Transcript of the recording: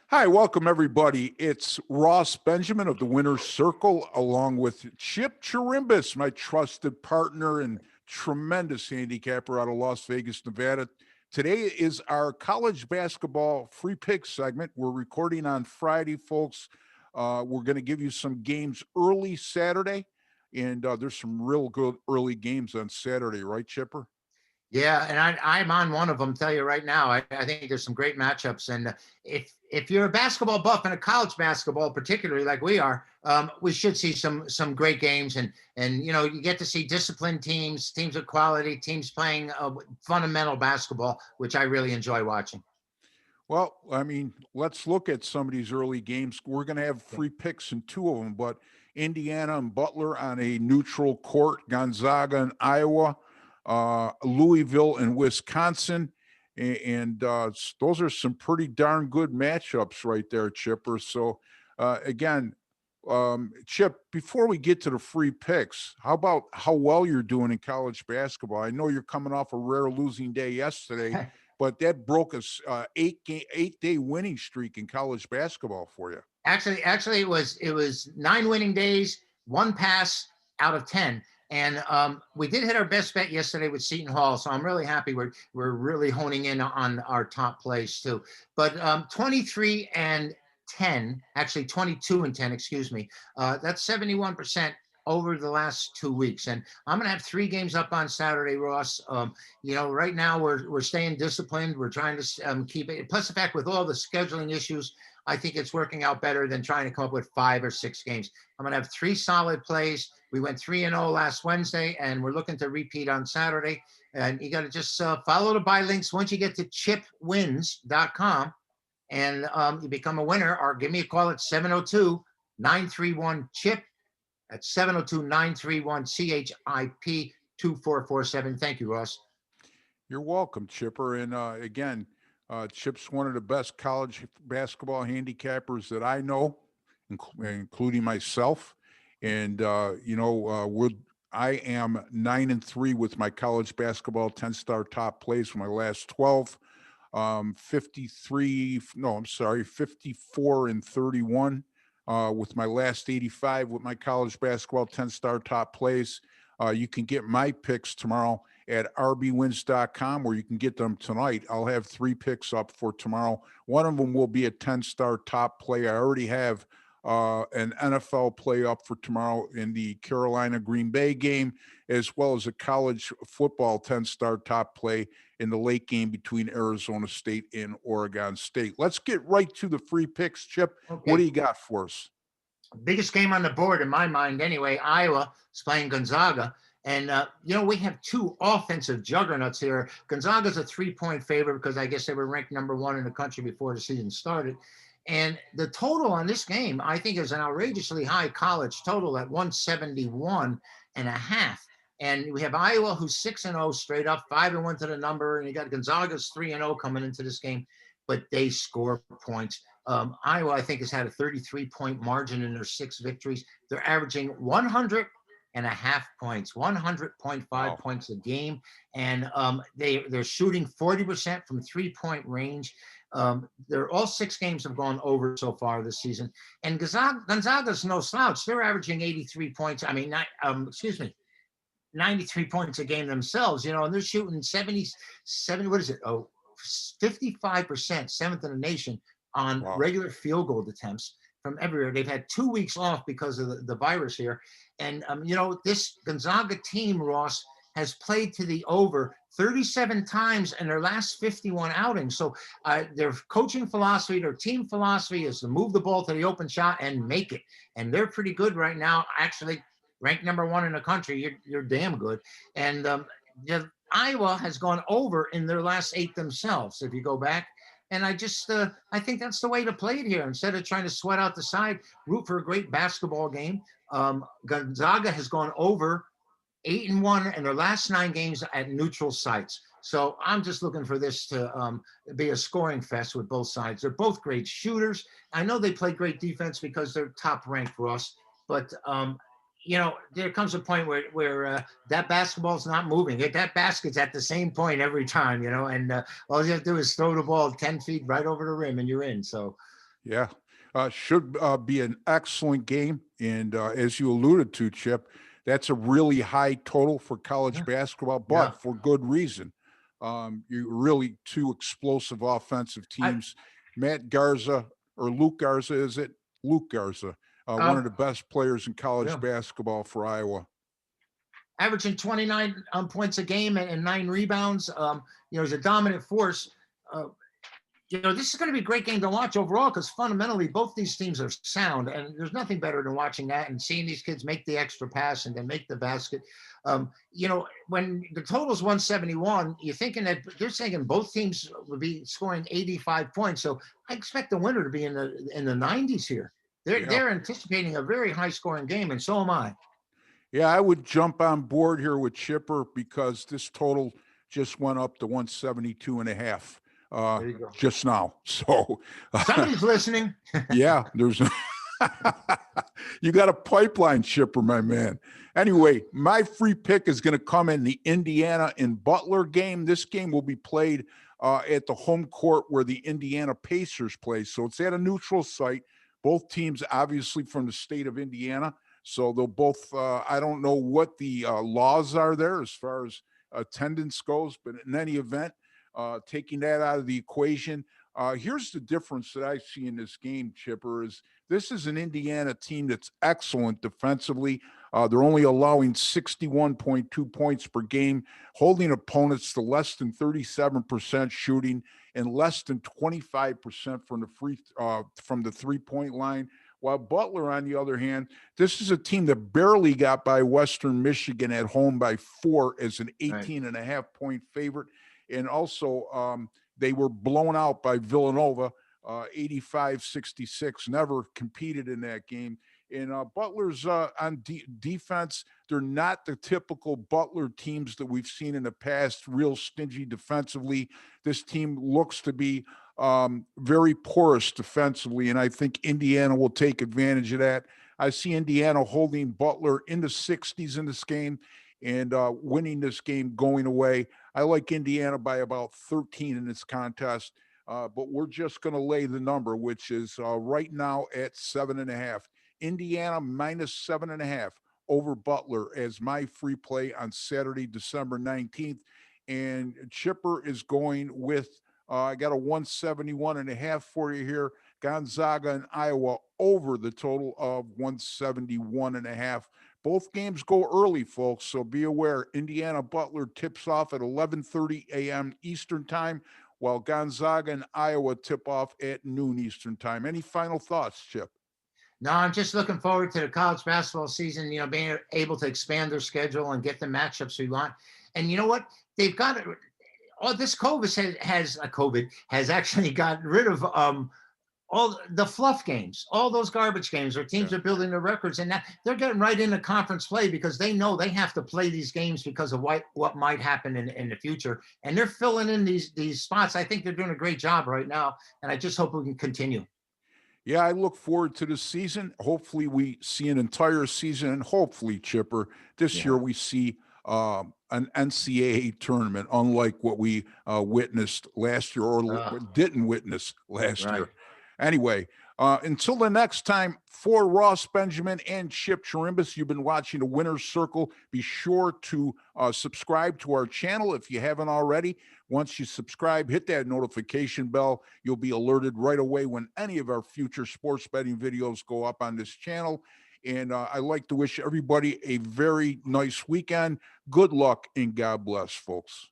Hi, welcome everybody. It's Ross Benjamin of the Winner's Circle, along with Chip Chirimbes, my trusted partner and tremendous handicapper out of Las Vegas, Nevada. Today is our college basketball free pick segment. We're recording on Friday, folks. We're going to give you some games early Saturday, and there's some real good early games on Saturday, right, Chipper? Yeah, and I'm on one of them. Tell you right now, I think there's some great matchups. And if you're a basketball buff and a college basketball, particularly like we are, we should see some great games. And you get to see disciplined teams, teams of quality, teams playing fundamental basketball, which I really enjoy watching. Well, I mean, let's look at some of these early games. We're going to have Yeah. free picks in two of them, but Indiana and Butler on a neutral court, Gonzaga and Iowa, Louisville and Wisconsin. And those are some pretty darn good matchups right there, Chipper. So, again, Chip, before we get to the free picks, how about how well you're doing in college basketball? I know you're coming off a rare losing day yesterday, but that broke a 8 day winning streak in college basketball for you. Actually, it was 9 winning days, one pass out of 10. And we did hit our best bet yesterday with Seton Hall, so I'm really happy. We're really honing in on our top plays too. But 23 and 10, actually 22 and 10, excuse me. That's 71% over the last 2 weeks. And I'm gonna have three games up on Saturday, Ross. Right now we're staying disciplined. We're trying to keep it. Plus the fact with all the scheduling issues, I think it's working out better than trying to come up with 5 or 6 games. I'm going to have three solid plays. We went 3-0 last Wednesday, and we're looking to repeat on Saturday. And you got to just follow the buy links once you get to chipwins.com and you become a winner, or give me a call at 702-931-CHIP. That's 702-931-CHIP 2447. Thank you, Ross. You're welcome, Chipper. And again, Chip's one of the best college basketball handicappers that I know, including myself. And I am 9-3 with my college basketball 10-star top plays for my last 12. 54 and 31 with my last 85 with my college basketball 10-star top plays. You can get my picks tomorrow at rbwins.com, or you can get them tonight. I'll have three picks up for tomorrow. One of them will be a 10-star top play. I already have an NFL play up for tomorrow in the Carolina Green Bay game, as well as a college football 10-star top play in the late game between Arizona State and Oregon State. Let's get right to the free picks, Chip. Okay. What do you got for us? Biggest game on the board in my mind anyway. Iowa is playing Gonzaga. And, we have two offensive juggernauts here. Gonzaga's a 3-point favorite because I guess they were ranked number one in the country before the season started. And the total on this game, I think, is an outrageously high college total at 171.5. And we have Iowa, who's 6-0 straight up, 5-1 to the number. And you got Gonzaga's 3-0 coming into this game, but they score points. Iowa, I think, has had a 33-point margin in their 6 victories. They're averaging 100.5 points, 100.5 points a game. And they're shooting 40% from 3-point range. They're all 6 games have gone over so far this season. And Gonzaga's no slouch. They're averaging 83 points. 93 points a game themselves, and they're shooting 77, 55%, seventh in the nation on regular field goal attempts from everywhere. They've had 2 weeks off because of the virus here. And, this Gonzaga team, Ross, has played to the over 37 times in their last 51 outings. So their coaching philosophy, their team philosophy is to move the ball to the open shot and make it. And they're pretty good right now, actually ranked number one in the country. You're damn good. And Iowa has gone over in their last 8 themselves, if you go back. And I think that's the way to play it here. Instead of trying to sweat out the side, root for a great basketball game. Gonzaga has gone over 8-1 in their last 9 games at neutral sites. So I'm just looking for this to be a scoring fest with both sides. They're both great shooters. I know they play great defense because they're top ranked, Ross. But there comes a point where that basketball's not moving. That basket's at the same point every time, and all you have to do is throw the ball 10 feet right over the rim and you're in. So, Yeah, should be an excellent game. And as you alluded to, Chip, that's a really high total for college Yeah. basketball, Yeah. but for good reason. You really two explosive offensive I teams. Matt Garza or Luke Garza, is it? Luke Garza, one of um the best players in college yeah. basketball for Iowa. Averaging 29 points a game and 9 rebounds. He's a dominant force. Uh, this is going to be a great game to watch overall because fundamentally both these teams are sound, and there's nothing better than watching that and seeing these kids make the extra pass and then make the basket. When the total's 171, you're thinking that they're saying both teams would be scoring 85 points. So I expect the winner to be in the 90s here. They're Yeah. they're anticipating a very high scoring game, and so am I. Yeah, I would jump on board here with Chipper because this total just went up to 172 and a half There you go. just now. So, Somebody's listening. yeah, there's you got a pipeline, Chipper, my man. Anyway, my free pick is going to come in the Indiana and Butler game. This game will be played at the home court where the Indiana Pacers play. So it's at a neutral site. Both teams, obviously, from the state of Indiana. So they'll both, I don't know what the laws are there as far as attendance goes, but in any event, taking that out of the equation, here's the difference that I see in this game, Chipper, is this is an Indiana team that's excellent defensively. They're only allowing 61.2 points per game, holding opponents to less than 37% shooting and less than 25% from the 3-point line. While Butler, on the other hand, this is a team that barely got by Western Michigan at home by 4 as an Right. 18.5-point favorite. And also, they were blown out by Villanova, 85-66, never competed in that game. And Butler's on defense, they're not the typical Butler teams that we've seen in the past, real stingy defensively. This team looks to be very porous defensively, and I think Indiana will take advantage of that. I see Indiana holding Butler in the 60s in this game and winning this game going away. I like Indiana by about 13 in this contest, but we're just going to lay the number, which is right now at 7.5. Indiana minus 7.5 over Butler as my free play on Saturday, December 19th. And Chipper is going with, I got a 171.5 for you here. Gonzaga and Iowa over the total of 171.5. Both games go early, folks, so be aware. Indiana Butler tips off at 11:30 a.m. Eastern Time, while Gonzaga and Iowa tip off at noon Eastern Time. Any final thoughts, Chip? No, I'm just looking forward to the college basketball season, being able to expand their schedule and get the matchups we want. And you know what? They've got it. All this COVID has actually gotten rid of all the fluff games, all those garbage games, or teams Yeah. are building their records, and now they're getting right into conference play because they know they have to play these games because of what might happen in the future, and they're filling in these spots. I think they're doing a great job right now, and I just hope we can continue. Yeah, I look forward to the season. Hopefully, we see an entire season, and hopefully, Chipper, this year Yeah. we see an NCAA tournament, unlike what we witnessed last year or didn't witness last Right. year. Anyway, until the next time, for Ross Benjamin and Chip Chirimbes, you've been watching the Winner's Circle. Be sure to subscribe to our channel if you haven't already. Once you subscribe, hit that notification bell. You'll be alerted right away when any of our future sports betting videos go up on this channel. And I'd like to wish everybody a very nice weekend. Good luck and God bless, folks.